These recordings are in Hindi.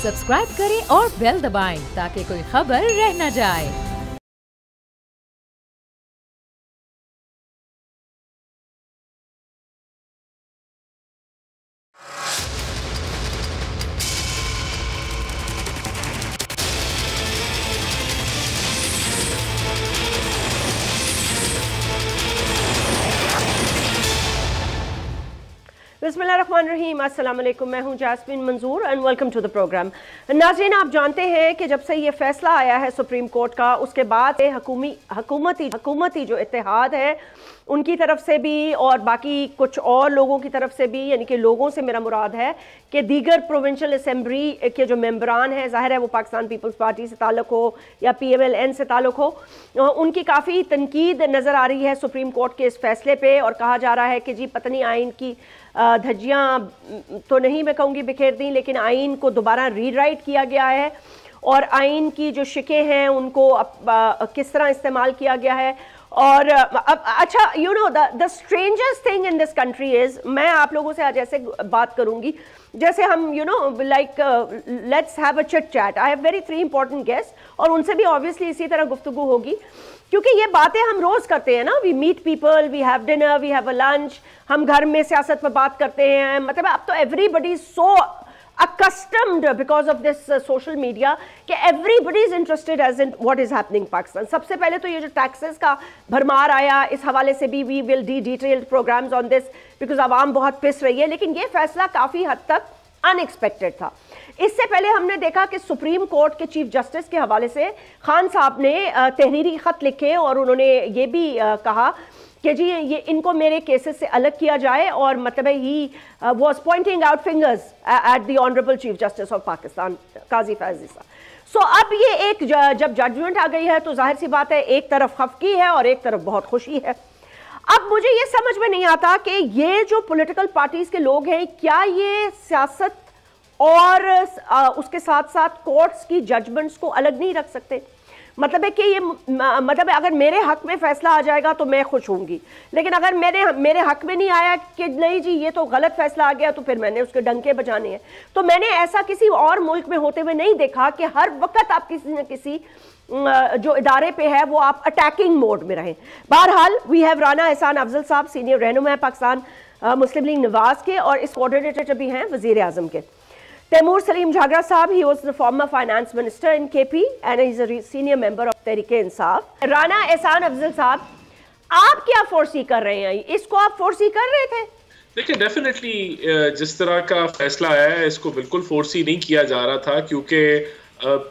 सब्सक्राइब करें और बेल दबाएं ताकि कोई खबर रह न जाए। बिस्मिल्लाहिर्रहमानिर्रहीम, अस्सलाम वालेकुम। मैं हूं Jasmeen Manzoor and welcome to the programme. नाज़रीन, आप जानते हैं कि जब से ये फैसला आया है सुप्रीम कोर्ट का, उसके बाद हुकूमती जो इत्तेहाद है उनकी तरफ से भी और बाकी कुछ और लोगों की तरफ से भी, यानी कि लोगों से मेरा मुराद है कि दीगर प्रोविंशियल असम्बली के जो मेंबरान हैं, ज़ाहिर है वो पाकिस्तान पीपल्स पार्टी से ताल्लुक़ हो या PMLN से ताल्लुक़ हो, उनकी काफ़ी तनकीद नज़र आ रही है सुप्रीम कोर्ट के इस फैसले पे। और कहा जा रहा है कि जी पता नहीं आइन की धज्जियाँ तो नहीं मैं कहूँगी बिखेर दी, लेकिन आइन को दोबारा रीराइट किया गया है और आइन की जो शिकें हैं उनको किस तरह इस्तेमाल किया गया है। और अच्छा, you know the strangest thing in this country is, मैं आप लोगों से आज ऐसे बात करूँगी जैसे हम like let's have a chit chat. I have very 3 important guest और उनसे भी ऑब्वियसली इसी तरह गुफ्तगू होगी, क्योंकि ये बातें हम रोज़ करते हैं ना। We meet people, we have dinner, we have a lunch, हम घर में सियासत पर बात करते हैं। मतलब अब तो everybody so accustomed because of this social media कि everybody is interested as in what is happening Pakistan। सबसे पहले तो ये जो टैक्सेस का भरमार आया, इस हवाले से भी we will do detailed programs on this because आवाम बहुत पिस रही है, लेकिन ये फैसला काफ़ी हद तक अनएक्सपेक्टेड था। इससे पहले हमने देखा कि सुप्रीम कोर्ट के चीफ जस्टिस के हवाले से खान साहब ने तहरीरी ख़त लिखे और उन्होंने ये भी कहा कि जी ये इनको मेरे केसेस से अलग किया जाए, और मतलब he was pointing out fingers at the honourable chief justice of Pakistan Qazi Faez Isa. So अब ये एक जब जजमेंट आ गई है तो जाहिर सी बात है एक तरफ खफकी है और एक तरफ बहुत खुशी है। अब मुझे ये समझ में नहीं आता कि ये जो पॉलिटिकल पार्टीज के लोग हैं, क्या ये सियासत और उसके साथ साथ कोर्ट्स की जजमेंट्स को अलग नहीं रख सकते? मतलब है कि ये मतलब अगर मेरे हक में फैसला आ जाएगा तो मैं खुश होंगी, लेकिन अगर मेरे हक में नहीं आया कि नहीं जी ये तो गलत फैसला आ गया, तो फिर मैंने उसके डंके बजाने हैं। तो मैंने ऐसा किसी और मुल्क में होते हुए नहीं देखा कि हर वक्त आप किसी न किसी जो इदारे पे है वो आप अटैकिंग मोड में रहें। बहरहाल वी हैव राना एहसान अफजल साहब, सीनियर रहनुमा है पाकिस्तान मुस्लिम लीग नवाज के, और इस कोऑर्डिनेटर भी हैं वजीर आजम के। तैमूर सलीम झागरा साहब, he was the former finance minister in KP and he is a senior member of Tehreek-e-Insaf. Rana एहसान अफजल साहब, आप क्या फोर्सी कर रहे हैं? इसको आप फोर्सी कर रहे थे? देखिए, डेफिनेटली जिस तरह का फैसला आया है इसको बिल्कुल फोर्सी नहीं किया जा रहा था, क्योंकि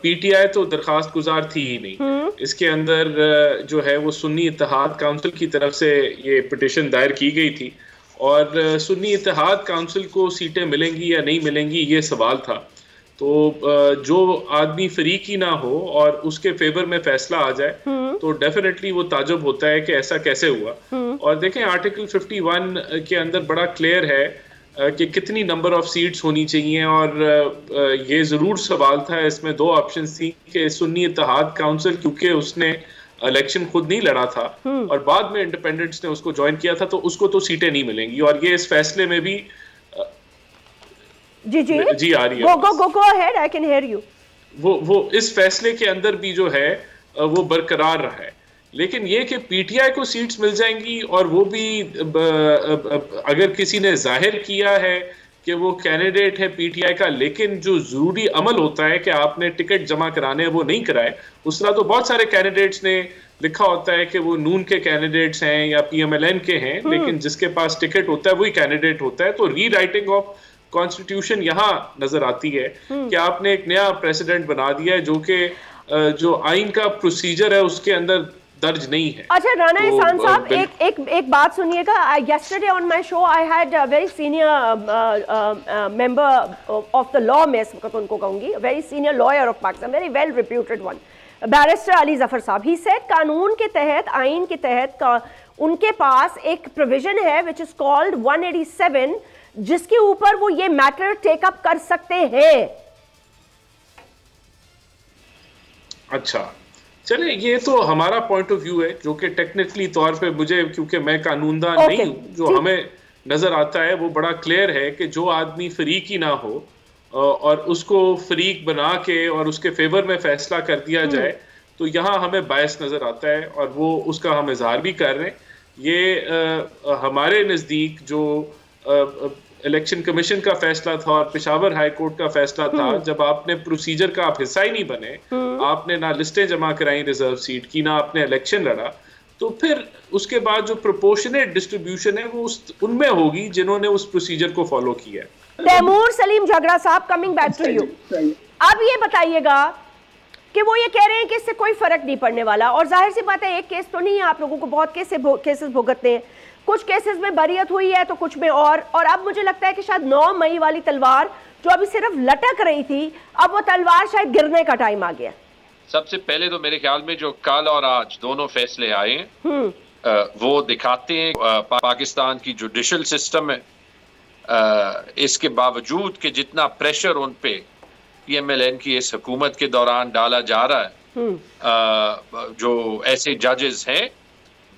PTI तो दरखास्त गुजार थी ही नहीं। इसके अंदर जो है वो सुन्नी इत्तेहाद काउंसिल की तरफ से ये पिटिशन दायर की गई थी, और सुन्नी इत्तेहाद काउंसिल को सीटें मिलेंगी या नहीं मिलेंगी ये सवाल था। तो जो आदमी फरीक ही ना हो और उसके फेवर में फैसला आ जाए तो डेफिनेटली वो ताजुब होता है कि ऐसा कैसे हुआ। और देखें, आर्टिकल 51 के अंदर बड़ा क्लियर है कि कितनी नंबर ऑफ सीट्स होनी चाहिए, और ये ज़रूर सवाल था, इसमें 2 ऑप्शन थी कि सुन्नी इत्तेहाद काउंसिल, क्योंकि उसने इलेक्शन खुद नहीं लड़ा था और बाद में इंडिपेंडेंट्स ने उसको ज्वाइन किया था, तो उसको तो सीटें नहीं मिलेंगी। और ये इस फैसले में भी जी आ रही है, go ahead, I can hear you। वो इस फैसले के अंदर भी जो है वो बरकरार रहा है। लेकिन ये कि PTI को सीट्स मिल जाएंगी, और वो भी अगर किसी ने जाहिर किया है कि वो कैंडिडेट है PTI का, लेकिन जो ज़रूरी अमल होता है कि आपने टिकट जमा कराने वो नहीं कराए। उस तरह तो बहुत सारे कैंडिडेट्स ने लिखा होता है कि वो नून के कैंडिडेट्स हैं या PMLN के हैं, लेकिन जिसके पास टिकट होता है वही कैंडिडेट होता है। तो री राइटिंग ऑफ कॉन्स्टिट्यूशन यहाँ नजर आती है कि आपने एक नया प्रेसिडेंट बना दिया है जो कि जो आइन का प्रोसीजर है उसके अंदर दर्ज नहीं है। अच्छा राना एहसान साहब, एक बात सुनिएगा। yesterday on my show I had a very senior member of the law, मैं इस वक्त उनको कहूँगी, very senior lawyer of Pakistan, very well reputed one, barrister Ali Zafar साहब। he said कानून के तहत, आइन के तहत उनके पास एक प्रोविजन है which is called 187, जिसके ऊपर वो ये मैटर टेक अप कर सकते हैं। अच्छा, चले, ये तो हमारा पॉइंट ऑफ व्यू है जो कि टेक्निकली तौर पे मुझे, क्योंकि मैं कानूनदान नहीं हूँ, जो हमें नजर आता है वो बड़ा क्लियर है कि जो आदमी फरीक ही ना हो और उसको फरीक बना के और उसके फेवर में फैसला कर दिया जाए, तो यहाँ हमें बायस नजर आता है और वो उसका हम इजहार भी कर रहे हैं। ये हमारे नजदीक जो इलेक्शन कमीशन का फैसला था और पेशावर हाई कोर्ट का फैसला था, जब आपने प्रोसीजर का आप हिस्सा ही नहीं बने, आपने ना लिस्टें जमा कराई रिजर्व सीट की, ना आपने इलेक्शन लड़ा, तो फिर उसके बाद जो प्रोपोर्शनेट डिस्ट्रीब्यूशन है वो उनमें होगी जिन्होंने उस प्रोसीजर को फॉलो किया है। तैमूर सलीम झगड़ा साहब, कमिंग बैक टू यू, अब ये बताइएगा कि वो ये कह रहे हैं कि इससे कोई फर्क नहीं पड़ने वाला, और जाहिर सी बात है एक केस तो नहीं है, आप लोगों को बहुत केसेस भुगतते हैं, कुछ केसेस में बरियत हुई है तो कुछ में और अब मुझे लगता है कि शायद 9 मई वाली तलवार जो अभी सिर्फ लटक रही थी, अब वो तलवार शायद गिरने का टाइम आ गया। सबसे पहले तो मेरे ख्याल में जो कल और आज दोनों फैसले आए वो दिखाते हैं पाकिस्तान की जुडिशल सिस्टम है, इसके बावजूद कि जितना प्रेशर उन पे PMLN की इस हुकूमत के दौरान डाला जा रहा है, जो ऐसे जजेस हैं,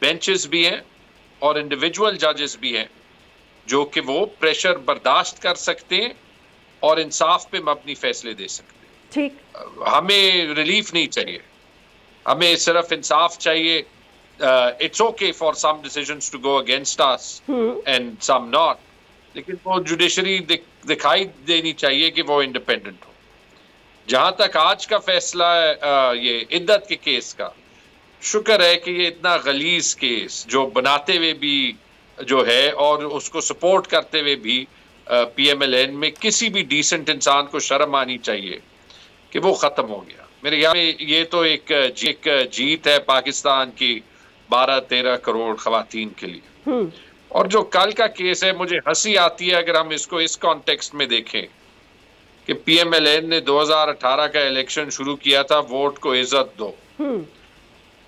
बेंचेस भी हैं और इंडिविजुअल जजेस भी हैं जो कि वो प्रेशर बर्दाश्त कर सकते हैं और इंसाफ पे मबनी फैसले दे सकते हैं। ठीक, हमें रिलीफ नहीं चाहिए, हमें सिर्फ इंसाफ चाहिए। It's okay for some decisions to go against us and some not, लेकिन वो जुडिशरी दिखाई देनी चाहिए कि वो इंडिपेंडेंट हो। जहां तक आज का फैसला है ये इद्दत के केस का, शुक्र है कि ये इतना गलीज केस जो बनाते हुए भी जो है और उसको सपोर्ट करते हुए भी PMLN में किसी भी डिसेंट इंसान को शर्म आनी चाहिए कि वो खत्म हो गया। मेरे ख्याल में ये तो एक जीत है पाकिस्तान की 12-13 करोड़ खवातीन के लिए। और जो कल का केस है, मुझे हंसी आती है अगर हम इसको इस कॉन्टेक्स्ट में देखें कि PMLN ने 2018 का इलेक्शन शुरू किया था, वोट को इज्जत दो।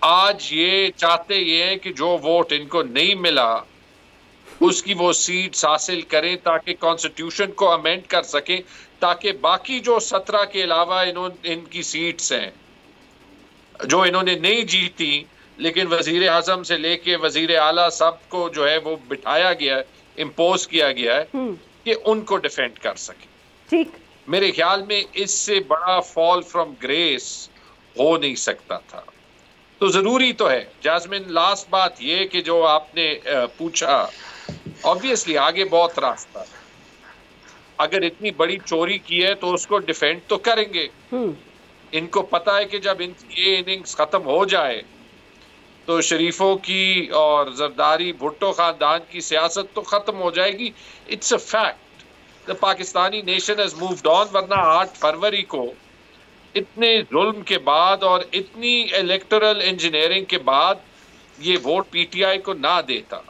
आज ये चाहते ये हैं कि जो वोट इनको नहीं मिला उसकी वो सीट्स हासिल करें ताकि कॉन्स्टिट्यूशन को अमेंड कर सकें, ताकि बाकी जो 17 के अलावा इनकी सीट्स हैं जो इन्होंने नहीं जीती, लेकिन वजीर आजम से लेके वजीर आला सबको जो है वो बिठाया गया, इम्पोज किया गया है कि उनको डिफेंड कर सके। ठीक, मेरे ख्याल में इससे बड़ा फॉल फ्रॉम ग्रेस हो नहीं सकता था। तो जरूरी तो है जास्मिन, लास्ट बात ये कि जो आपने पूछा, ऑब्वियसली आगे बहुत रास्ता है। अगर इतनी बड़ी चोरी की है तो उसको डिफेंड तो करेंगे। इनको पता है कि जब इनकी ये इनिंग्स खत्म हो जाए तो शरीफों की और जरदारी भुट्टो खानदान की सियासत तो खत्म हो जाएगी। It's a fact, the Pakistani nation has moved on. वरना 8 फरवरी को इतने जुल्म के बाद और इतनी इलेक्टोरल इंजीनियरिंग के बाद ये वोट PTI को ना देता।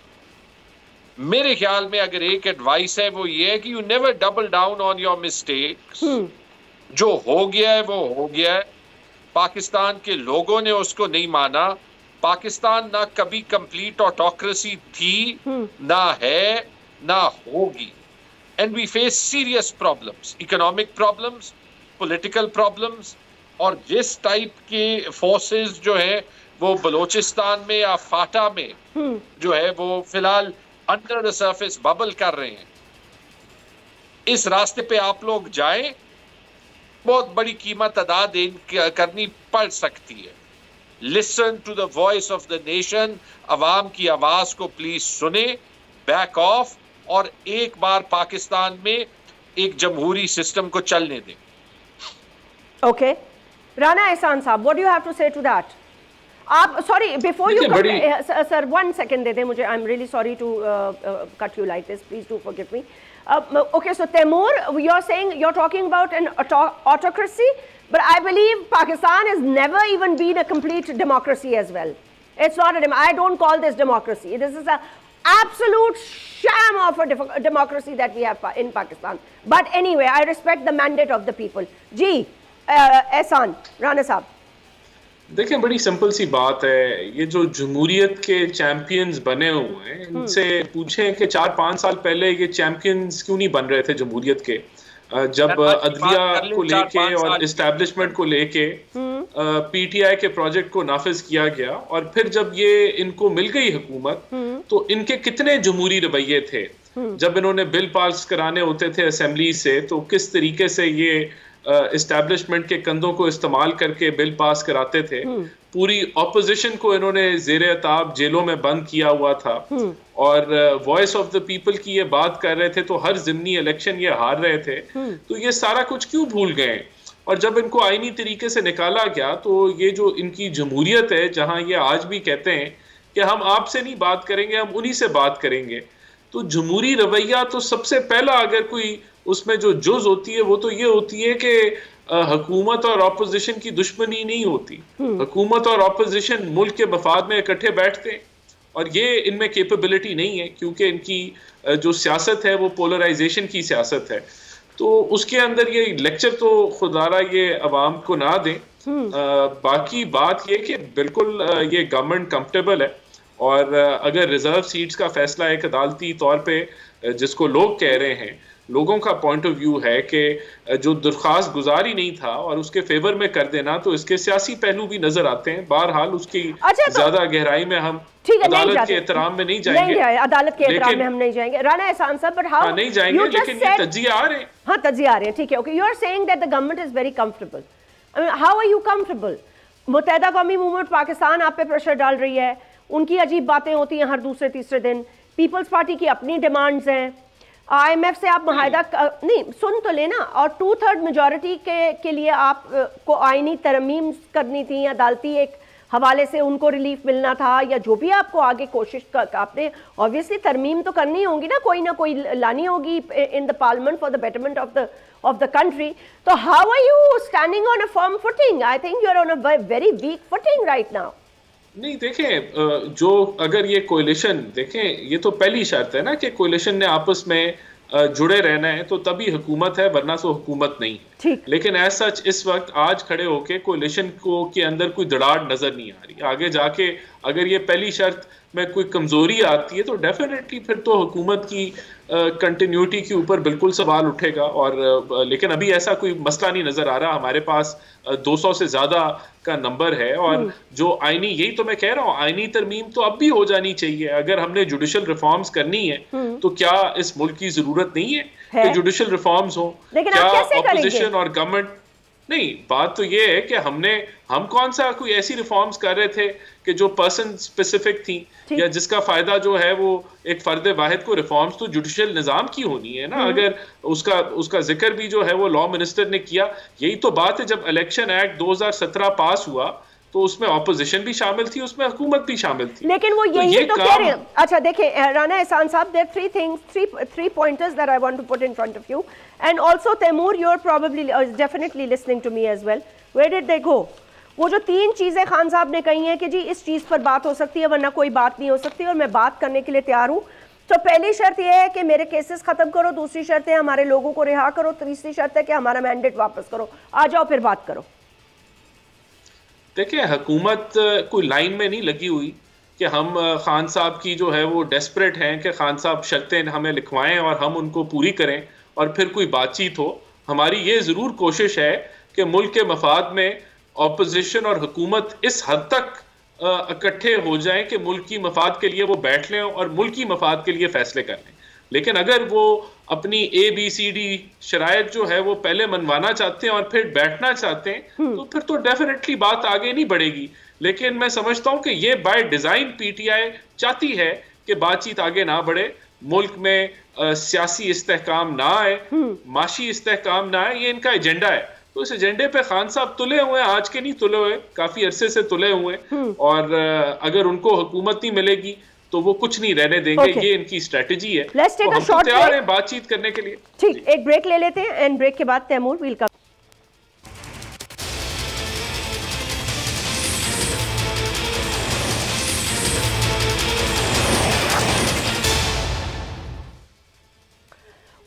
मेरे ख्याल में अगर एक एडवाइस है वो ये है कि you never double down on your mistakes. जो हो गया है वो हो गया है। पाकिस्तान के लोगों ने उसको नहीं माना। पाकिस्तान ना कभी कंप्लीट ऑटोक्रेसी थी, ना है, ना होगी। And we face serious problems, economic problems, political problems, और जिस टाइप के फोर्सेस जो है वो बलोचिस्तान में या फाटा में जो है वो फिलहाल अंडर द सरफेस बबल कर रहे हैं। इस रास्ते पे आप लोग जाएं, बहुत बड़ी कीमत अदा करनी पड़ सकती है। Listen to the voice of the nation. अवाम की आवाज को प्लीज सुने, बैक ऑफ, और एक बार पाकिस्तान में एक जमहूरी सिस्टम को चलने दें। Okay, Rana Ehsan sahab, what do you have to say to that? आप sorry, before you sir 1 second दे दें मुझे। I am really sorry to cut you like this, please do forgive me. Okay, so Taimur, you're talking about an autocracy, but I believe Pakistan has never even been a complete democracy as well. It's not I don't call this democracy. This is an absolute sham of a democracy that we have in Pakistan. But anyway, I respect the mandate of the people. Ji, Ehsan, Rana Saab. देखें, बड़ी सिंपल सी बात है। ये जो जमहूरियत के चैंपियंस बने हुए हैं, इनसे पूछें कि 4-5 साल पहले ये चैंपियंस क्यों नहीं बन रहे थे जमहूरियत के, जब अदलिया को लेके और इस्टेब्लिशमेंट को लेके PTI के प्रोजेक्ट को नाफिज किया गया, और फिर जब ये इनको मिल गई हुकूमत तो इनके कितने जमहूरी रवैये थे। जब इन्होंने बिल पास कराने होते थे असेंबली से, तो किस तरीके से ये एस्टैब्लिशमेंट के कंधों को इस्तेमाल करके बिल पास कराते थे। पूरी ऑपोजिशन को इन्होंने ज़ेरे अताब जेलों में बंद किया हुआ था और वॉइस ऑफ द पीपल की ये बात कर रहे थे, तो हर ज़िमनी इलेक्शन ये हार रहे थे। तो ये सारा कुछ क्यों भूल गए? और जब इनको आईनी तरीके से निकाला गया, तो ये जो इनकी जमहूरियत है, जहां ये आज भी कहते हैं कि हम आपसे नहीं बात करेंगे, हम उन्हीं से बात करेंगे, तो जमहूरी रवैया तो सबसे पहला अगर कोई उसमें जो जुज होती है वो तो ये होती है कि हुकूमत और ऑपोजिशन की दुश्मनी नहीं होती। हुकूमत और ऑपोजिशन मुल्क के मफाद में इकट्ठे बैठते हैं और ये इनमें कैपेबिलिटी नहीं है, क्योंकि इनकी जो सियासत है वो पोलराइजेशन की सियासत है। तो उसके अंदर ये लेक्चर तो खुदारा ये अवाम को ना दें। बाकी बात ये कि बिल्कुल ये गवर्नमेंट कंफर्टेबल है और अगर रिजर्व सीट्स का फैसला एक अदालती तौर पे जिसको लोग कह रहे हैं, लोगों का पॉइंट ऑफ व्यू है कि जो दरख्वास्त गुजारी नहीं था और उसके फेवर में कर देना, तो इसके सियासी पहलू भी नजर आते हैं। बहरहाल उसकी ज्यादा गहराई में हम अदालत के एहतराम में नहीं जाएंगे, अदालत के एहतराम में हम नहीं जाएंगे। राना एहसान साहब, बट हाउ नहीं जाएंगे, लेकिन ये तज्जिया आ रहे हैं। हाँ, तज्जिया आ रहे हैं, ठीक है, okay. You are saying that the government is very comfortable. How are you comfortable? Muttahida Qaumi movement Pakistan आप पे प्रेशर डाल रही है, उनकी अजीब बातें होती हैं हर दूसरे तीसरे दिन, पीपल्स पार्टी की अपनी डिमांड्स हैं, IMF से आप मुआहदा नहीं, सुन तो लेना, और 2/3 मेजॉरिटी के लिए आप को आईनी तरमीम करनी थी, अदालती एक हवाले से उनको रिलीफ मिलना था, या जो भी आपको आगे कोशिश आपने ऑब्वियसली तरमीम तो करनी होगी ना कोई लानी होगी in the parliament for the betterment of the country. तो how are you standing on a firm footing? I think you are on a very weak footing right now. नहीं, देखें, जो अगर ये कोalition, देखें, ये तो पहली शर्त है ना कि कोalition ने आपस में जुड़े रहना है, तो तभी हुकूमत है, वरना तो हुकूमत नहीं है। लेकिन ऐसा सच इस वक्त आज खड़े होके कोalition को के अंदर कोई दरार नजर नहीं आ रही। आगे जाके अगर ये पहली शर्त में कोई कमजोरी आती है, तो डेफिनेटली फिर तो हुकूमत की कंटिन्यूटी के ऊपर बिल्कुल सवाल उठेगा। और लेकिन अभी ऐसा कोई मसला नहीं नजर आ रहा। हमारे पास 200 से ज्यादा का नंबर है, और जो आईनी, यही तो मैं कह रहा हूँ, आईनी तरमीम तो अब भी हो जानी चाहिए। अगर हमने जुडिशल रिफॉर्म्स करनी है, तो क्या इस मुल्क की जरूरत नहीं है कि जुडिशल रिफॉर्म्स हो? क्या ऑपोजिशन और गवर्नमेंट नहीं? बात तो ये है कि हम कौन सा कोई ऐसी रिफॉर्म्स कर रहे थे कि जो पर्सन स्पेसिफिक थी, या जिसका फायदा जो है वो एक फर्द वाहिद को। रिफॉर्म्स तो जुडिशियल निजाम की होनी है ना। अगर उसका जिक्र भी जो है वो लॉ मिनिस्टर ने किया। यही तो बात है, जब इलेक्शन एक्ट 2017 पास हुआ तो उसमें ऑपोजिशन भी शामिल थी, उसमें हुकूमत भी शामिल थी। लेकिन वो यही तो कह रहे हैं। अच्छा देखें Rana Ehsan sahab, there three things, three pointers that I want to put in front of you, and also Taimur, you are probably definitely listening to me as well. Where did they go? वो जो 3 चीजें खान साहब ने कही हैं कि जी इस चीज पर बात हो सकती है, वरना कोई बात नहीं हो सकती, और मैं बात करने के लिए तैयार हूँ। तो पहली शर्त यह है कि मेरे केसेस खत्म करो, दूसरी शर्त है हमारे लोगों को रिहा करो, तीसरी शर्त है कि हमारा मैंडेट वापस करो। आ जाओ फिर बात करो। देखिए, हुकूमत कोई लाइन में नहीं लगी हुई कि हम खान साहब की जो है वो डेस्परेट हैं कि खान साहब शर्तें हमें लिखवाएं और हम उनको पूरी करें और फिर कोई बातचीत हो। हमारी ये ज़रूर कोशिश है कि मुल्क के मफाद में ऑपोजिशन और हुकूमत इस हद तक इकट्ठे हो जाएं कि मुल्क की मफाद के लिए वो बैठ लें और मुल्क की मफाद के लिए फैसले कर लें। लेकिन अगर वो अपनी ABCD शराइत जो है वो पहले मनवाना चाहते हैं और फिर बैठना चाहते हैं, तो फिर तो डेफिनेटली बात आगे नहीं बढ़ेगी। लेकिन मैं समझता हूं कि ये बाय डिजाइन PTI चाहती है कि बातचीत आगे ना बढ़े, मुल्क में सियासी इस्तेहकाम ना आए, माशी इस्तेहकाम ना आए, ये इनका एजेंडा है। तो इस एजेंडे पे खान साहब तुले हुए हैं, आज के नहीं तुले हुए, काफी अरसे से तुले हुए हैं। और अगर उनको हुकूमत नहीं मिलेगी तो वो कुछ नहीं रहने देंगे। ये इनकी स्ट्रेटजी है। तो हम तो तैयार हैं बातचीत करने के लिए। ठीक, एक ब्रेक ले लेते हैं, एंड ब्रेक के बाद Taimur will come.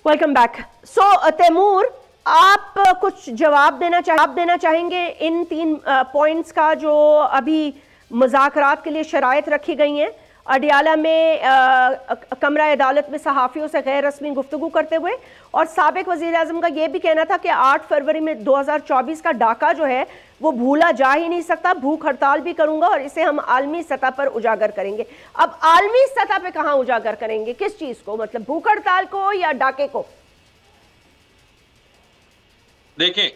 Welcome back. So Taimur, आप कुछ जवाब देना चाहेंगे इन 3 पॉइंट्स का जो अभी मुज़ाकरात के लिए शराइत रखी गई हैं? अडियाला में कमरा अदालत में सहाफ़ियों से गैर रस्मी गुफ्तगू करते हुए, और साबिक वज़ीर आज़म का यह भी कहना था कि 8 फरवरी में 2024 का डाका जो है वो भूला जा ही नहीं सकता, भूख हड़ताल भी करूंगा और इसे हम आलमी सतह पर उजागर करेंगे। अब आलमी सतह पे कहां उजागर करेंगे, किस चीज को, मतलब भूख हड़ताल को या डाके को? देखें,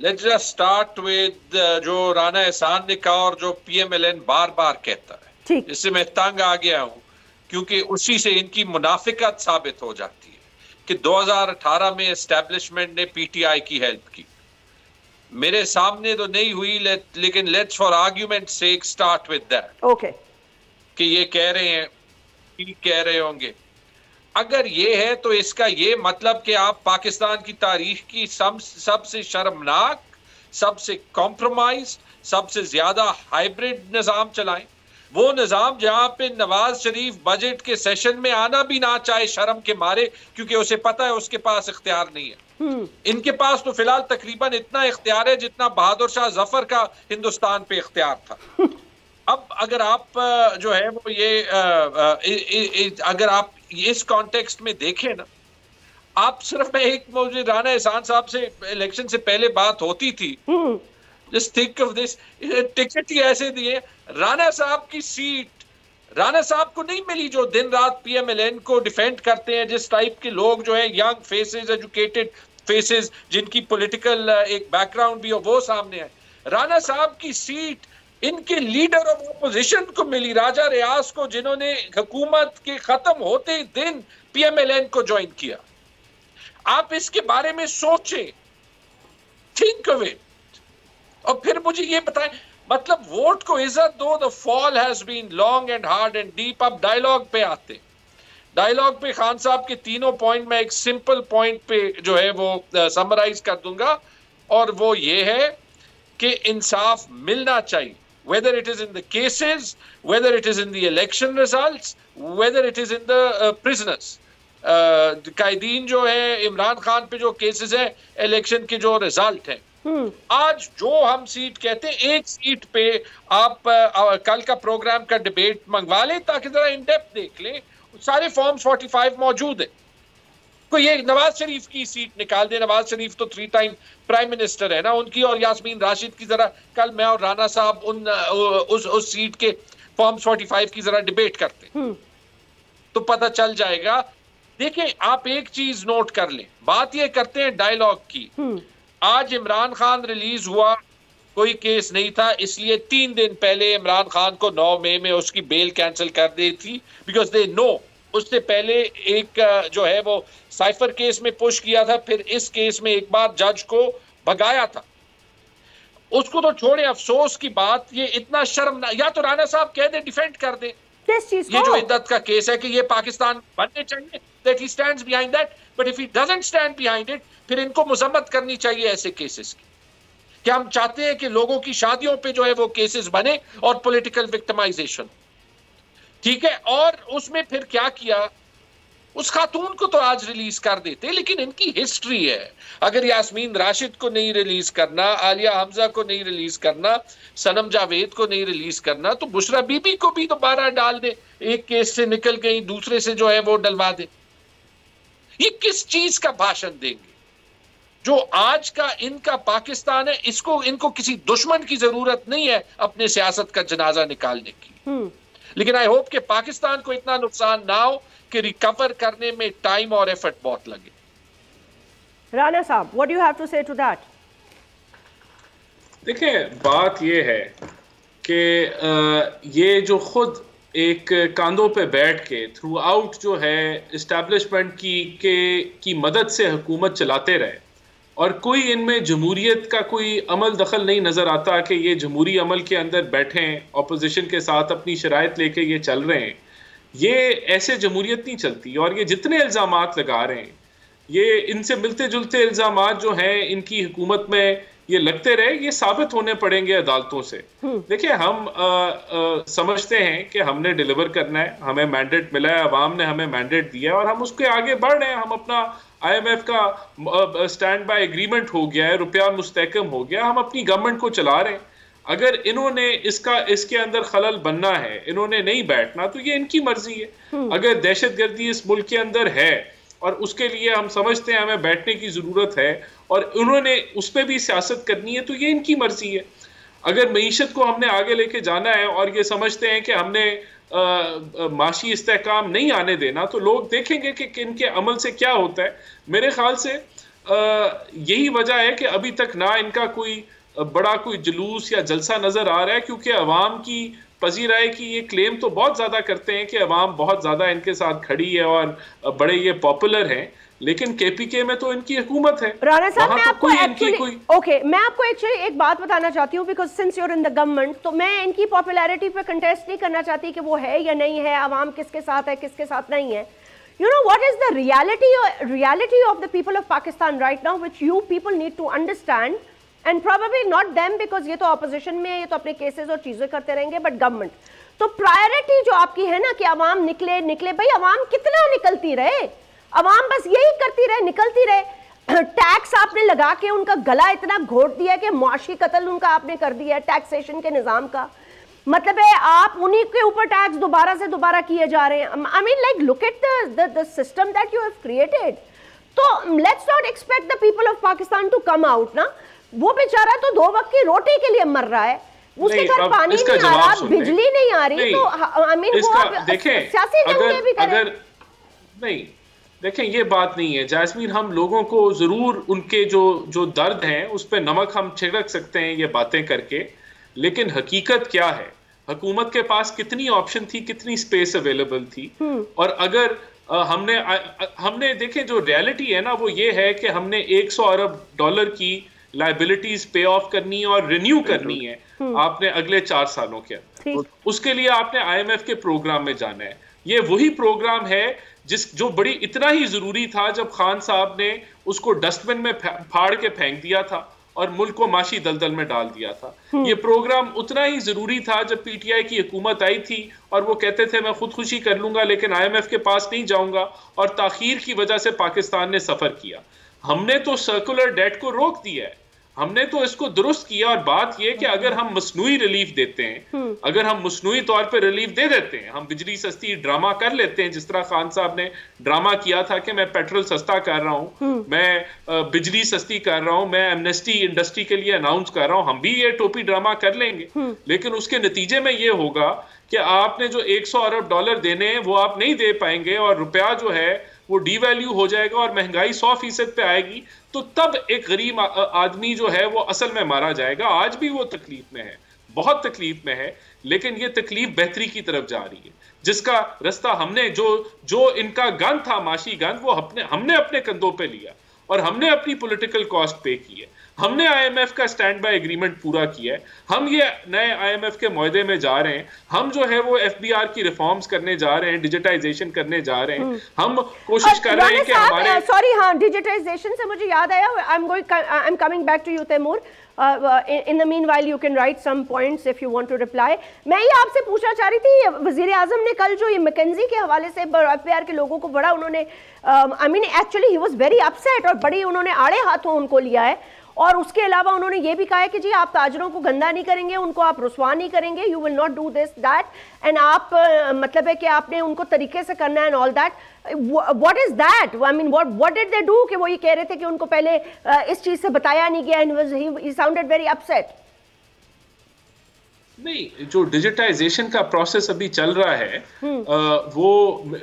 लेट्स जस्ट स्टार्ट विद जो राना एहसान ने कहा और जो PMLN बार बार कहता है, जिससे मैं तंग आ गया हूं, क्योंकि उसी से इनकी मुनाफिकत साबित हो जाती है कि 2018 में एस्टैब्लिशमेंट ने PTI की हेल्प की। मेरे सामने तो नहीं हुई, लेकिन let's for argument sake start with that. Okay, कि ये कह रहे हैं, ठीक कह रहे होंगे। अगर ये है तो इसका ये मतलब कि आप पाकिस्तान की तारीख की सबसे शर्मनाक, सबसे कॉम्प्रोमाइज, सबसे ज्यादा हाइब्रिड निजाम चलाएं। वो निजाम जहां पे नवाज शरीफ बजट के सेशन में आना भी ना चाहे शर्म के मारे, क्योंकि उसे पता है उसके पास इख्तियार नहीं है। इनके पास तो फिलहाल तकरीबन इतना इख्तियार है जितना बहादुर शाह जफर का हिंदुस्तान पे इख्तियार था। अब अगर आप जो है वो ये अगर आप इस कॉन्टेक्स्ट में देखें ना, आप सिर्फ मुझे राना एहसान साहब से इलेक्शन से पहले बात होती थी, just think of this, ticket ही ऐसे दिए, राना साहब की सीट राना साहब को नहीं मिली जो दिन रात PMLN को डिफेंड करते हैं, जिस टाइप के लोग जो है यंग फेसेस, एजुकेटेड फेसेस, जिनकी पॉलिटिकल एक बैकग्राउंड भी हो, वो सामने है। राना साहब की सीट इनके लीडर ऑफ ऑपोजिशन को मिली, राजा रियाज को, जिन्होंने हुकूमत के खत्म होते दिन PMLN को ज्वाइन किया। आप इसके बारे में सोचें, थिंक ऑफ इट, और फिर मुझे ये बताएं, मतलब वोट को इज्जत दो। The fall has been long and hard and deep. अब डायलॉग पे आते, डायलॉग पे खान साहब के तीनों पॉइंट में एक सिंपल पॉइंट पे जो है वो समराइज कर दूंगा, और वो ये है कि इंसाफ मिलना चाहिए, whether it is in the cases, whether it is in the election results, whether it is in the prisoners. कायदीन जो है, इमरान खान पे जो केसेस है, इलेक्शन के जो रिजल्ट है, आज जो हम सीट कहते हैं, एक सीट पे आप कल का प्रोग्राम का डिबेट मंगवा लें ताकि जरा इन डेप्थ देख लें, सारे फॉर्म्स 45 मौजूद है। कोई ये नवाज शरीफ की सीट निकाल दे, नवाज शरीफ तो 3 टाइम प्राइम मिनिस्टर है ना, उनकी और यास्मीन राशिद की जरा कल मैं और राना साहब उस सीट के फॉर्म्स 45 की जरा डिबेट करते तो पता चल जाएगा। देखिए, आप एक चीज नोट कर लें, बात ये करते हैं डायलॉग की। आज इमरान खान रिलीज हुआ, कोई केस नहीं था, इसलिए 3 दिन पहले इमरान खान को 9 मई में उसकी बेल कैंसिल कर दी थी, बिकॉज दे नो। उससे पहले एक जो है वो साइफर केस में पुश किया था, फिर इस केस में एक बार जज को भगाया था। उसको तो छोड़े, अफसोस की बात, ये इतना शर्मनाक, या तो राणा साहब कह दे, डिफेंड कर दे किस चीज ये जो इद्दत का केस है कि ये पाकिस्तान बनने चाहिए, that he stands behind that, but if he doesn't stand behind it, फिर इनको मजम्मत करनी चाहिए ऐसे केसेस की। कि हम चाहते हैं कि लोगों की शादियों पे जो है वो केसेस बने और पॉलिटिकल विक्टिमाइजेशन, ठीक है। और उसमें फिर क्या किया, उस खातून को तो आज रिलीज कर देते, लेकिन इनकी हिस्ट्री है। अगर यास्मीन राशिद को नहीं रिलीज करना, आलिया हमजा को नहीं रिलीज करना, सनम जावेद को नहीं रिलीज करना, तो बुशरा बीबी को भी दोबारा डाल दे, एक केस से निकल गई, दूसरे से जो है वो डलवा दे। ये किस चीज का भाषण देंगे? जो आज का इनका पाकिस्तान है, इसको इनको किसी दुश्मन की जरूरत नहीं है अपने सियासत का जनाजा निकालने की। लेकिन आई होप कि पाकिस्तान को इतना नुकसान ना हो कि रिकवर करने में टाइम और एफर्ट बहुत लगे। राणा साहब, what do you have to say to that? देखिए, बात ये है कि ये जो खुद एक कांधों पे बैठ के थ्रू आउट जो है इस्टेब्लिशमेंट की मदद से हुकूमत चलाते रहे, और कोई इनमें जमहूरियत का कोई अमल दखल नहीं नज़र आता कि ये जमहूरी अमल के अंदर बैठें, अपोजिशन के साथ अपनी शराइत लेके ये चल रहे हैं, ये ऐसे जमहूरियत नहीं चलती। और ये जितने इल्ज़ामात लगा रहे हैं, ये इनसे मिलते जुलते इल्ज़ामात जो हैं इनकी हुकूमत में ये लगते रहे, ये साबित होने पड़ेंगे अदालतों से। देखिए, हम समझते हैं कि हमने डिलीवर करना है, हमें मैंडेट मिला है, अवाम ने हमें मैंडेट दिया है और हम उसके आगे बढ़ रहे हैं। हम अपना IMF का स्टैंड बाय एग्रीमेंट हो गया है, रुपया मुस्तहकम हो गया, हम अपनी गवर्नमेंट को चला रहे हैं। अगर इन्होंने इसके अंदर खलल बनना है, इन्होंने नहीं बैठना, तो ये इनकी मर्जी है। अगर दहशतगर्दी इस मुल्क के अंदर है और उसके लिए हम समझते हैं हमें बैठने की जरूरत है और उन्होंने उस पर भी सियासत करनी है, तो ये इनकी मर्जी है। अगर मईशत को हमने आगे लेके जाना है और ये समझते हैं कि हमने माशी इस्तेहकाम नहीं आने देना, तो लोग देखेंगे कि इनके अमल से क्या होता है। मेरे ख्याल से यही वजह है कि अभी तक ना इनका कोई बड़ा कोई जुलूस या जलसा नजर आ रहा है, क्योंकि अवाम की पजीरा है कि ये क्लेम तो बहुत ज्यादा करते हैं कि अवाम बहुत ज्यादा इनके साथ खड़ी है और बड़े ये पॉपुलर हैं, लेकिन केपीके में तो इनकी हुकूमत है। राणा साहब, मैं आपको मैं आपको एक्चुअली एक बात बताना चाहती हूँ, because since you're in the government, तो मैं इनकी पॉपुलैरिटी पे कंटेस्ट नहीं करना चाहती कि वो है या नहीं है, अवाम किसके साथ है किसके साथ नहीं है। You know what is the reality of the people of Pakistan right now, which you people need to understand, and probably not them because ये तो opposition में है, ये तो अपने केसेस और चीजें करते रहेंगे, but government। तो प्रायोरिटी जो आपकी है ना कि अवाम निकले, भाई अवाम कितना निकलती रहे, अवाम बस यही करती रहे, निकलती रहे। टैक्स आपने लगा के उनका गला इतना घोट दिया कि मुआशी कत्ल उनका आपने कर दिया टैक्सेशन के निजाम का। मतलब है आप उन्हीं के ऊपर टैक्स दोबारा किए जा रहे हैं। I mean like look at the system that you have created. तो let's not expect the people of Pakistan to come out ना। वो बेचारा तो 2 वक्त की रोटी के लिए मर रहा है, उसके घर पानी नहीं आ रहा, बिजली नहीं आ रही, तो आई मीन वो देखें सियासी जंगें भी करें। नहीं देखें, ये बात नहीं है जैस्मीन, हम लोगों को जरूर उनके जो दर्द हैं उस पर नमक हम छिड़क सकते हैं ये बातें करके, लेकिन हकीकत क्या है, हुकूमत के पास कितनी ऑप्शन थी, कितनी स्पेस अवेलेबल थी। और अगर हमने देखें जो रियलिटी है ना वो ये है कि हमने 100 अरब डॉलर की लाइबिलिटीज पे ऑफ करनी है और रिन्यू करनी है आपने अगले 4 सालों के अंदर। उसके लिए आपने IMF के प्रोग्राम में जाना है। ये वही प्रोग्राम है जो बड़ी इतना ही जरूरी था जब खान साहब ने उसको डस्टबिन में फाड़ के फेंक दिया था और मुल्क को माशी दलदल में डाल दिया था। ये प्रोग्राम उतना ही जरूरी था जब PTI की हुकूमत आई थी और वो कहते थे मैं खुदकुशी कर लूंगा लेकिन IMF के पास नहीं जाऊंगा, और ताखीर की वजह से पाकिस्तान ने सफर किया। हमने तो सर्कुलर डेट को रोक दिया है, हमने तो इसको दुरुस्त किया। और बात यह कि अगर हम मसनूई रिलीफ देते हैं, अगर हम मसनूई तौर पे रिलीफ दे देते हैं, हम बिजली सस्ती ड्रामा कर लेते हैं, जिस तरह खान साहब ने ड्रामा किया था कि मैं पेट्रोल सस्ता कर रहा हूं, मैं बिजली सस्ती कर रहा हूं, मैं एमनेस्टी इंडस्ट्री के लिए अनाउंस कर रहा हूं, हम भी ये टोपी ड्रामा कर लेंगे। लेकिन उसके नतीजे में ये होगा कि आपने जो 100 अरब डॉलर देने हैं वो आप नहीं दे पाएंगे और रुपया जो है वो डीवैल्यू हो जाएगा और महंगाई 100% पे आएगी। तो तब एक गरीब आदमी जो है वो असल में मारा जाएगा। आज भी वो तकलीफ में है, बहुत तकलीफ में है, लेकिन ये तकलीफ बेहतरी की तरफ जा रही है, जिसका रास्ता हमने जो इनका गन था, माशी गन, वो हमने अपने कंधों पे लिया और हमने अपनी पॉलिटिकल कॉस्ट पे की है। हमने IMF का स्टैंड बाय एग्रीमेंट पूरा किया है, हम ये नए IMF के मुआहदे में जा रहे हैं, हम जो है वो FBR की रिफॉर्म्स करने जा रहे हैं, डिजिटाइजेशन करने जा रहे हैं, हम कोशिश कर रहे हैं कि हमारे सॉरी हाँ, डिजिटाइजेशन से मुझे याद आया, I am coming back to you Taimur. In the meanwhile you can write some points if you want to reply। मैं ये आपसे पूछना चाह रही थी, वजीर आजम ने कल जो ये मैकेंजी के हवाले से FBR के लोगों को बड़ा उन्होंने I mean actually he was very upset और बड़ी उन्होंने आड़े हाथों उनको लिया है। और उसके अलावा उन्होंने ये भी कहा है कि जी आप ताजरों को गंदा नहीं करेंगे, उनको आप रुसवा नहीं करेंगे, you will not do this that, and आप मतलब है कि आपने उनको तरीके से करना है and all that. What is that? I mean what did they do कि वो ये कह रहे थे कि उनको पहले इस चीज से बताया नहीं गया, and he sounded very upset. नहीं, जो डिजिटाइजेशन का प्रोसेस अभी चल रहा है वो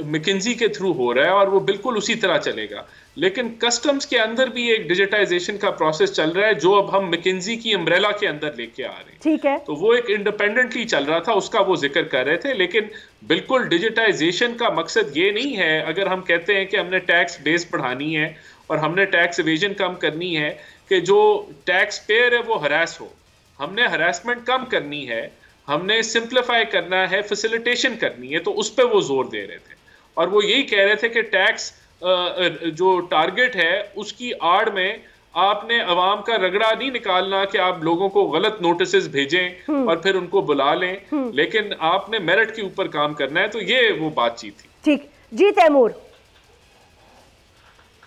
मैकेंजी के थ्रू हो रहा है और वो बिल्कुल उसी तरह चलेगा, लेकिन कस्टम्स के अंदर भी एक डिजिटाइजेशन का प्रोसेस चल रहा है जो अब हम मैकेंजी की अम्ब्रेला के अंदर लेके आ रहे हैं। ठीक है, तो वो एक इंडिपेंडेंटली चल रहा था, उसका वो जिक्र कर रहे थे। लेकिन बिल्कुल डिजिटाइजेशन का मकसद ये नहीं है, अगर हम कहते हैं कि हमने टैक्स बेस बढ़ानी है और हमने टैक्स एवेजन कम करनी है, कि जो टैक्स पेयर है वो हरास हो, हमने हरासमेंट कम करनी है, हमने सिंप्लीफाई करना है, फैसिलिटेशन करनी है, तो उस पर वो जोर दे रहे थे। और वो यही कह रहे थे कि टैक्स जो टारगेट है उसकी आड़ में आपने अवाम का रगड़ा नहीं निकालना कि आप लोगों को गलत नोटिसेस भेजें और फिर उनको बुला लें, लेकिन आपने मेरिट के ऊपर काम करना है। तो ये वो बातचीत थी। ठीक जी तैमूर,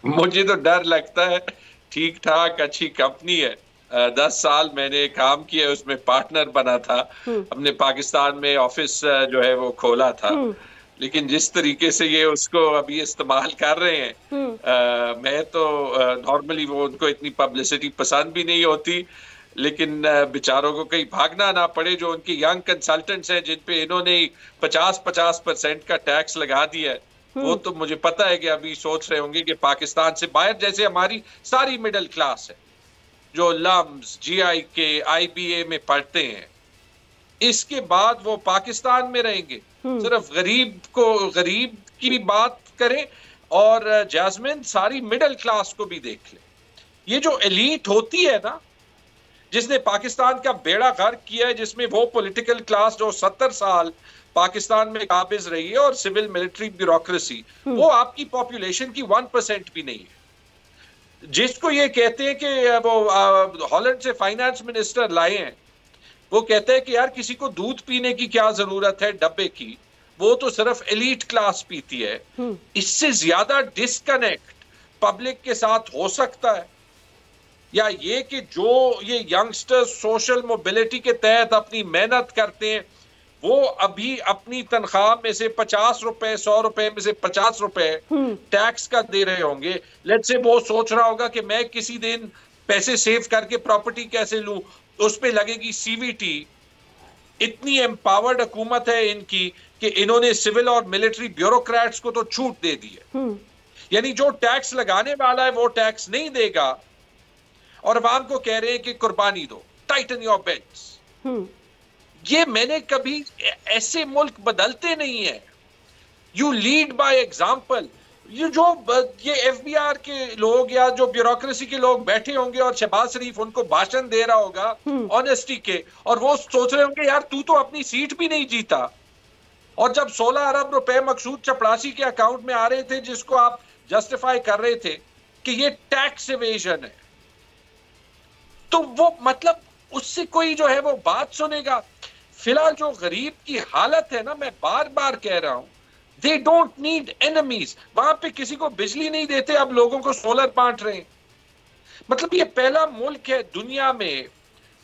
मुझे तो डर लगता है, ठीक ठाक अच्छी कंपनी है, 10 साल मैंने काम किया, उसमें पार्टनर बना था, अपने पाकिस्तान में ऑफिस जो है वो खोला था। लेकिन जिस तरीके से ये उसको अभी इस्तेमाल कर रहे हैं, मैं तो नॉर्मली वो उनको इतनी पब्लिसिटी पसंद भी नहीं होती, लेकिन बेचारों को कहीं भागना ना पड़े। जो उनके यंग कंसल्टेंट्स हैं जिन पे इन्होंने 50% का टैक्स लगा दिया है, वो तो मुझे पता है कि अभी सोच रहे होंगे कि पाकिस्तान से बाहर, जैसे हमारी सारी मिडिल क्लास है जो लम्स, GIK, IBA में पढ़ते हैं, इसके बाद वो पाकिस्तान में रहेंगे। सिर्फ गरीब की बात करें, और जैस्मिन सारी मिडिल क्लास को भी देख ले। ये जो एलीट होती है ना, जिसने पाकिस्तान का बेड़ा गर्क किया है, जिसमें वो पॉलिटिकल क्लास जो 70 साल पाकिस्तान में काबिज रही है और सिविल मिलिट्री ब्यूरोक्रेसी, वो आपकी पॉपुलेशन की 1% भी नहीं है। जिसको ये कहते हैं कि वो हॉलैंड से फाइनेंस मिनिस्टर लाए हैं, वो कहते हैं कि यार किसी को दूध पीने की क्या जरूरत है डब्बे की, वो तो सिर्फ एलीट क्लास पीती है। इससे ज्यादा डिस्कनेक्ट पब्लिक के साथ हो सकता है? या ये कि जो ये यंगस्टर्स सोशल मोबिलिटी के तहत अपनी मेहनत करते हैं, वो अभी अपनी तनख्वाह में से 50 रुपए, 100 रुपए में से 50 रुपए टैक्स का दे रहे होंगे। लेट्स से वो सोच रहा होगा कि मैं किसी दिन पैसे सेव करके प्रॉपर्टी कैसे लूं, उस पे लगेगी CVT। इतनी एम्पावर्ड हुकूमत है इनकी कि इन्होंने सिविल और मिलिट्री ब्यूरोक्रेट्स को तो छूट दे दी है। यानी जो टैक्स लगाने वाला है वो टैक्स नहीं देगा, और अवाम को कह रहे हैं कि कुर्बानी दो, टाइटन योर बेल्ट्स। ये मैंने कभी ऐसे मुल्क बदलते नहीं है। You lead by example. ये जो ये FBR के लोग या जो ब्यूरोक्रेसी के लोग बैठे होंगे और शहबाज शरीफ उनको भाषण दे रहा होगा ऑनेस्टी के, और वो सोच रहे होंगे यार तू तो अपनी सीट भी नहीं जीता, और जब 16 अरब रुपए मकसूद चपड़ासी के अकाउंट में आ रहे थे, जिसको आप जस्टिफाई कर रहे थे कि ये टैक्स इवेजन है, तो वो मतलब उससे कोई जो है वो बात सुनेगा? फिलहाल जो गरीब की हालत है ना, मैं बार बार कह रहा हूं, दे डोंट नीड एनिमीज। वहां पे किसी को बिजली नहीं देते, अब लोगों को सोलर बांट रहे हैं। मतलब ये पहला मुल्क है दुनिया में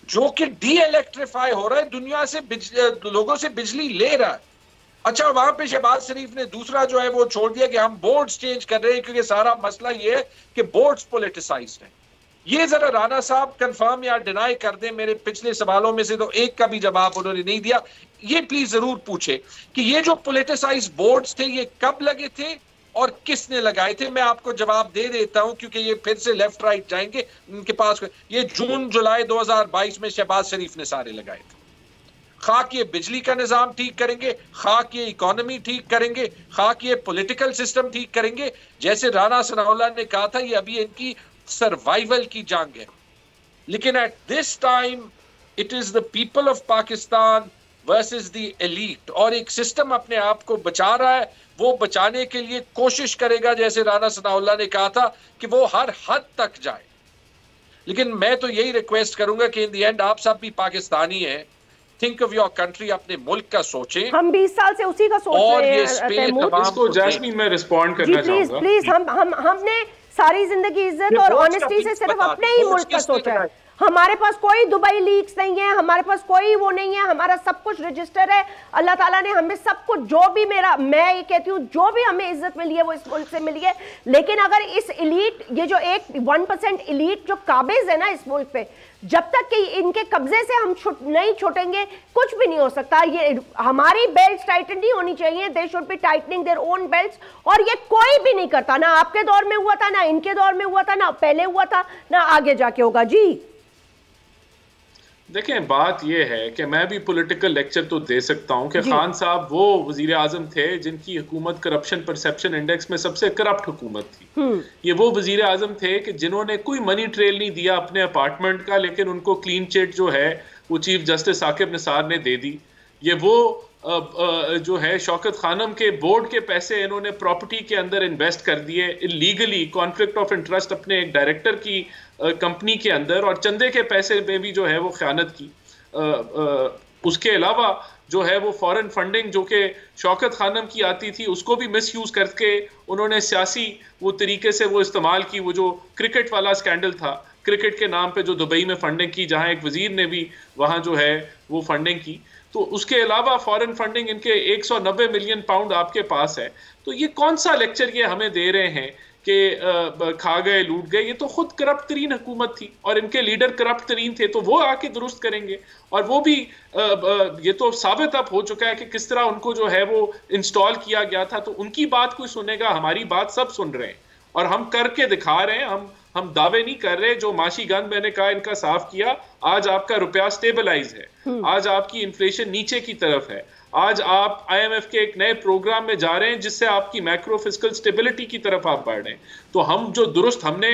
जो कि डी इलेक्ट्रीफाई हो रहा है, दुनिया से लोगों से बिजली ले रहा है। अच्छा, वहां पे शहबाज शरीफ ने दूसरा जो है वो छोड़ दिया कि हम बोर्ड्स चेंज कर रहे हैं, क्योंकि सारा मसला ये है कि बोर्ड्स पॉलिटिसाइज्ड है। ये जरा राणा साहब कंफर्म या डिनाई कर दें। मेरे पिछले सवालों में से तो एक का भी जवाब उन्होंने नहीं दिया। ये प्लीज जरूर पूछे कि ये जो पॉलिटिसाइज बोर्ड्स थे ये कब लगे थे और किसने लगाए थे। मैं आपको जवाब दे देता हूं क्योंकि ये फिर से लेफ्ट राइट जाएंगे उनके पास। ये जून जुलाई 2022 में शहबाज शरीफ ने सारे लगाए थे। खाक ये बिजली का निजाम ठीक करेंगे, खाक ये इकोनॉमी ठीक करेंगे, खाक ये पॉलिटिकल सिस्टम ठीक करेंगे। जैसे राणा सनाउल्लाह ने कहा था, ये अभी इनकी सर्वाइवल की जंग है। लेकिन at this time it is the people of Pakistan versus the elite, और एक सिस्टम अपने आप को बचा रहा है। वो बचाने के लिए कोशिश करेगा, जैसे राणा सनाउल्लाह ने कहा था, कि वो हर हद तक जाए। लेकिन मैं तो यही रिक्वेस्ट करूंगा कि इन द एंड आप सब भी पाकिस्तानी हैं, थिंक ऑफ योर कंट्री, अपने मुल्क का सोचें। हम 20 साल से उसी का सोच रहे हैं। इसको जैस्मीन मैं रिस्पॉन्ड करना चाहूंगा। प्लीज हमने सारी जिंदगी इज्जत और ऑनेस्टी से सिर्फ अपने ही मुल्क का सोचा है। हमारे पास कोई दुबई लीक्स नहीं है, हमारे पास कोई वो नहीं है, हमारा सब कुछ रजिस्टर है। अल्लाह ताला ने हमें सब कुछ, जो भी मैं ये कहती हूँ, जो भी हमें इज्जत मिली है वो इस मुल्क से मिली है। लेकिन अगर इस एलीट, ये जो एक 1% एलीट जो काबिज है ना इस मुल्क पे, जब तक कि इनके कब्जे से हम नहीं छूटेंगे कुछ भी नहीं हो सकता। ये हमारी बेल्ट टाइटन नहीं होनी चाहिए, they should be tightening their own belts. और ये कोई भी नहीं करता, ना आपके दौर में हुआ था, ना इनके दौर में हुआ था, ना पहले हुआ था, ना आगे जाके होगा। जी देखें, बात यह है कि मैं भी पॉलिटिकल लेक्चर तो दे सकता हूं कि खान साहब वो वजीर आजम थे जिनकी हुकूमत करप्शन परसेप्शन इंडेक्स में सबसे करप्ट हुकूमत थी। ये वो वजीर आजम थे कि जिन्होंने कोई मनी ट्रेल नहीं दिया अपने अपार्टमेंट का, लेकिन उनको क्लीन चिट जो है वो चीफ जस्टिस साकिब निसार ने दे दी। ये वो जो है शौकत खानम के बोर्ड के पैसे इन्होंने प्रॉपर्टी के अंदर इन्वेस्ट कर दिए इलीगली, कॉन्फ्लिक्ट ऑफ इंटरेस्ट अपने एक डायरेक्टर की कंपनी के अंदर, और चंदे के पैसे में भी जो है वो ख़यानत की। उसके अलावा जो है वो फॉरेन फंडिंग जो कि शौकत खानम की आती थी उसको भी मिसयूज़ करके उन्होंने सियासी वो तरीके से वो इस्तेमाल की। वो जो क्रिकेट वाला स्कैंडल था क्रिकेट के नाम पे जो दुबई में फंडिंग की, जहां एक वजीर ने भी वहां जो है वो फंडिंग की, तो उसके अलावा फॉरेन फंडिंग इनके 190 मिलियन पाउंड आपके पास है। तो ये कौन सा लेक्चर ये हमें दे रहे हैं कि खा गए लूट गए? ये तो खुद करप्ट तरीन हुकूमत थी और इनके लीडर करप्ट तरीन थे, तो वो आके दुरुस्त करेंगे। और वो भी ये तो साबित अब हो चुका है कि किस तरह उनको जो है वो इंस्टॉल किया गया था। तो उनकी बात कोई सुनेगा? हमारी बात सब सुन रहे हैं और हम करके दिखा रहे हैं। हम दावे नहीं कर रहे। जो माशी गंद मैंने कहा इनका साफ किया, आज आपका रुपया स्टेबलाइज है, आज आपकी इन्फ्लेशन नीचे की तरफ है, आज आप IMF के एक नए प्रोग्राम में जा रहे हैं जिससे आपकी मैक्रो फिस्कल स्टेबिलिटी की तरफ आप बढ़ रहे हैं। तो हम जो दुरुस्त हमने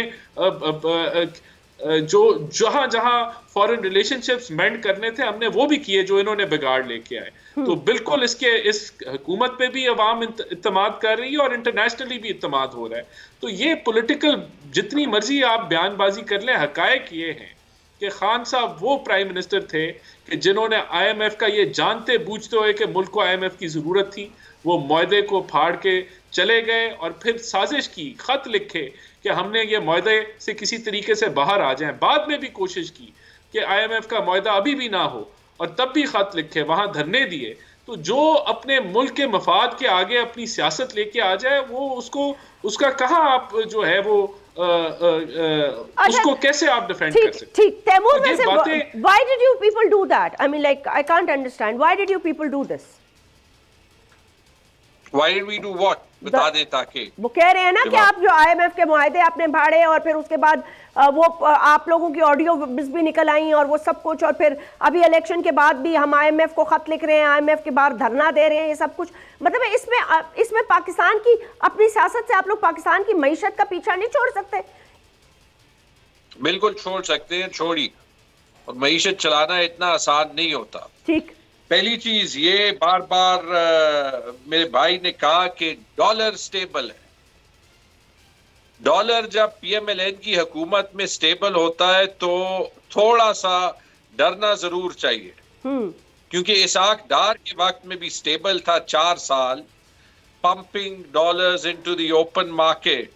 जो जहां फॉरेन रिलेशनशिप्स मेंड करने थे हमने वो भी किए जो इन्होंने बिगाड़ लेके आए। तो बिल्कुल इस हुकूमत पे भी अवाम इत्तेमाद कर रही है और इंटरनेशनली भी इत्तेमाद हो रहा है। तो ये पॉलिटिकल जितनी मर्जी आप बयानबाजी कर लें, हकायक ये हैं कि खान साहब वो प्राइम मिनिस्टर थे कि जिन्होंने IMF का ये जानते बूझते हुए कि मुल्क को IMF की जरूरत थी, वो मुआहदे को फाड़ के चले गए और फिर साजिश की, खत लिखे कि हमने ये मुआहदे से किसी तरीके से बाहर आ जाएं। बाद में भी कोशिश की कि IMF का मुआहदा अभी भी ना हो और तब भी खत लिखे, वहां धरने दिए। तो जो अपने मुल्क के मफाद के आगे अपनी सियासत लेके आ जाए वो उसका कहाँ आप जो है वो उसको कैसे आप डिफेंड कर सकते? ठीक, तैमूर, वैसे why did you people do that? I mean, like, I can't understand. Why did you people do this? Why did we do what? बता दें ताकि वो कह रहे हैं ना कि आप जो IMF के मुआहदे आपने भाड़े और फिर उसके बाद वो आप लोगों की ऑडियो भी निकल आई और वो सब कुछ, और फिर अभी इलेक्शन के बाद भी हम IMF को खत लिख रहे हैं, IMF के बाहर धरना दे रहे हैं, ये सब कुछ। मतलब इसमें पाकिस्तान की अपनी सियासत से आप लोग पाकिस्तान की मईशत का पीछा नहीं छोड़ सकते? बिल्कुल छोड़ सकते हैं, छोड़ी। और मईशत चलाना इतना आसान नहीं होता। ठीक, पहली चीज ये बार बार मेरे भाई ने कहा कि डॉलर स्टेबल है। डॉलर जब PMLN की हुकूमत में स्टेबल होता है तो थोड़ा सा डरना जरूर चाहिए, क्योंकि इसाक डार के वक्त में भी स्टेबल था 4 साल, pumping dollars into the open market,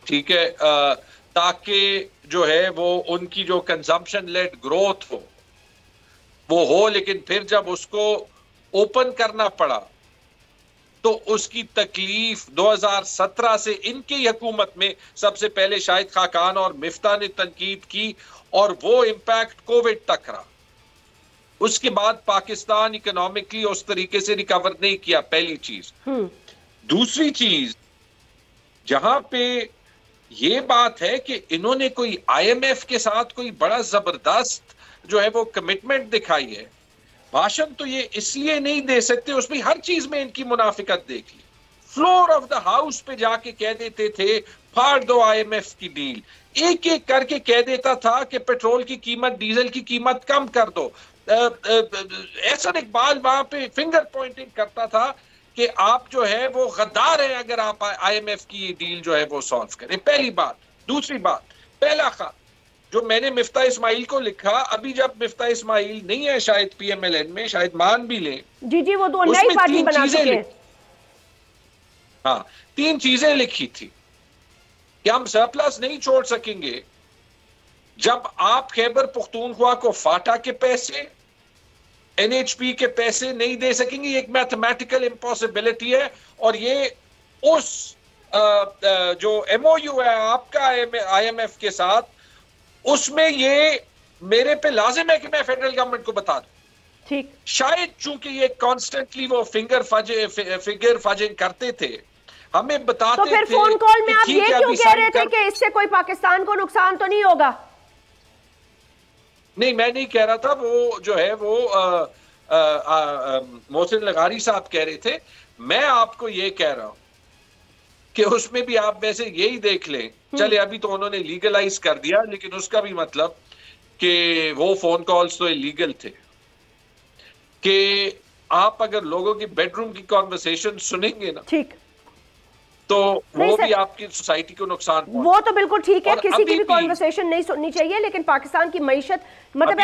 ठीक है, ताकि जो है वो उनकी जो कंजम्पशन लेड ग्रोथ वो हो। लेकिन फिर जब उसको ओपन करना पड़ा तो उसकी तकलीफ 2017 से इनकी हुकूमत में सबसे पहले शाहिद खाकान और मिफ्ता ने तनकीद की और वो इंपैक्ट कोविड तक रहा। उसके बाद पाकिस्तान इकोनॉमिकली उस तरीके से रिकवर नहीं किया, पहली चीज। दूसरी चीज, जहां पे ये बात है कि इन्होंने कोई IMF के साथ कोई बड़ा जबरदस्त जो है वो कमिटमेंट दिखाई है, भाषण तो ये इसलिए नहीं दे सकते, उसमें हर चीज में इनकी मुनाफिकत देख ली। फ्लोर ऑफ द हाउस पे जाके कह देते थे फाड़ दो IMF की डील, एक एक करके कह देता था कि पेट्रोल की कीमत, डीजल की कीमत कम कर दो। एहसन इकबाल वहां पे फिंगर पॉइंटिंग करता था कि आप जो है वो गद्दार हैं अगर आप IMF की डील जो है वो सॉल्व करें। पहली बात। दूसरी बात, पहला खत जो मैंने मिफ्ता इस्माइल को लिखा, अभी जब मिफ्ता इस्माइल नहीं है शायद PMLN में, शायद मान भी लें, जी वो तो नई पार्टी बना चुके हैं। हाँ, 3 चीजें लिखी थी कि हम सरप्लस नहीं छोड़ सकेंगे जब आप खैबर पुख्तूनख्वा को फाटा के पैसे, NHP के पैसे नहीं दे सकेंगे। ये एक मैथमेटिकल इम्पॉसिबिलिटी है और ये उस जो MOU है आपका IMF के साथ, उसमें ये मेरे पे लाजिम है कि मैं फेडरल गवर्नमेंट को बता दूं। ठीक, शायद चूंकि ये कॉन्स्टेंटली वो फिगर फजिंग करते थे, हमें बताते थे। तो फिर फोन कॉल में आप ये क्यों कह रहे थे कि इससे कोई पाकिस्तान को नुकसान तो नहीं होगा? नहीं, मैं नहीं कह रहा था, वो जो है वो मोहसिन लगारी साहब कह रहे थे। मैं आपको ये कह रहा हूं कि उसमें भी आप वैसे यही देख लें, चले अभी तो उन्होंने लीगलाइज कर दिया, लेकिन उसका भी मतलब कि वो फोन कॉल्स तो इलीगल थे। कि आप अगर लोगों की बेडरूम की कॉन्वर्सेशन सुनेंगे ना, ठीक, तो वो भी आपकी सोसाइटी को नुकसान पहुंचे। वो तो बिल्कुल ठीक है, किसी की भी कॉन्वर्सेशन नहीं सुननी चाहिए, लेकिन पाकिस्तान की मईशत, मतलब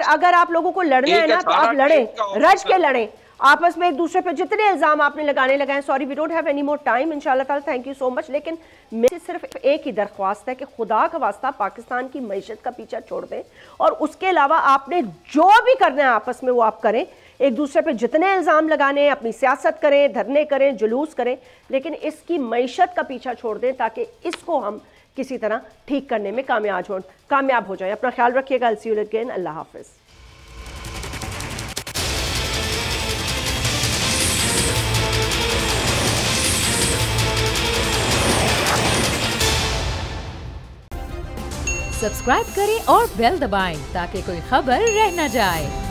अगर आप लोगों को लड़ना है ना तो आप लड़ें, रज के लड़ें। आपस में एक दूसरे पे जितने इल्ज़ाम आपने लगाने लगाए, sorry we don't have any more time इंशाल्लाह ताला, थैंक यू सो मच, लेकिन मेरी सिर्फ एक ही दरख्वास्त है कि खुदा का वास्ता पाकिस्तान की मईशत का पीछा छोड़ दें और उसके अलावा आपने जो भी करना है आपस में वो आप करें। एक दूसरे पे जितने इल्ज़ाम लगाने, अपनी सियासत करें, धरने करें, जुलूस करें, लेकिन इसकी मईशत का पीछा छोड़ दें ताकि इसको हम किसी तरह ठीक करने में कामयाब हो जाए। अपना ख्याल रखिएगा। I'll see you again. अल्लाह हाफिज़। सब्सक्राइब करें और बेल दबाएं ताकि कोई खबर रह न जाए।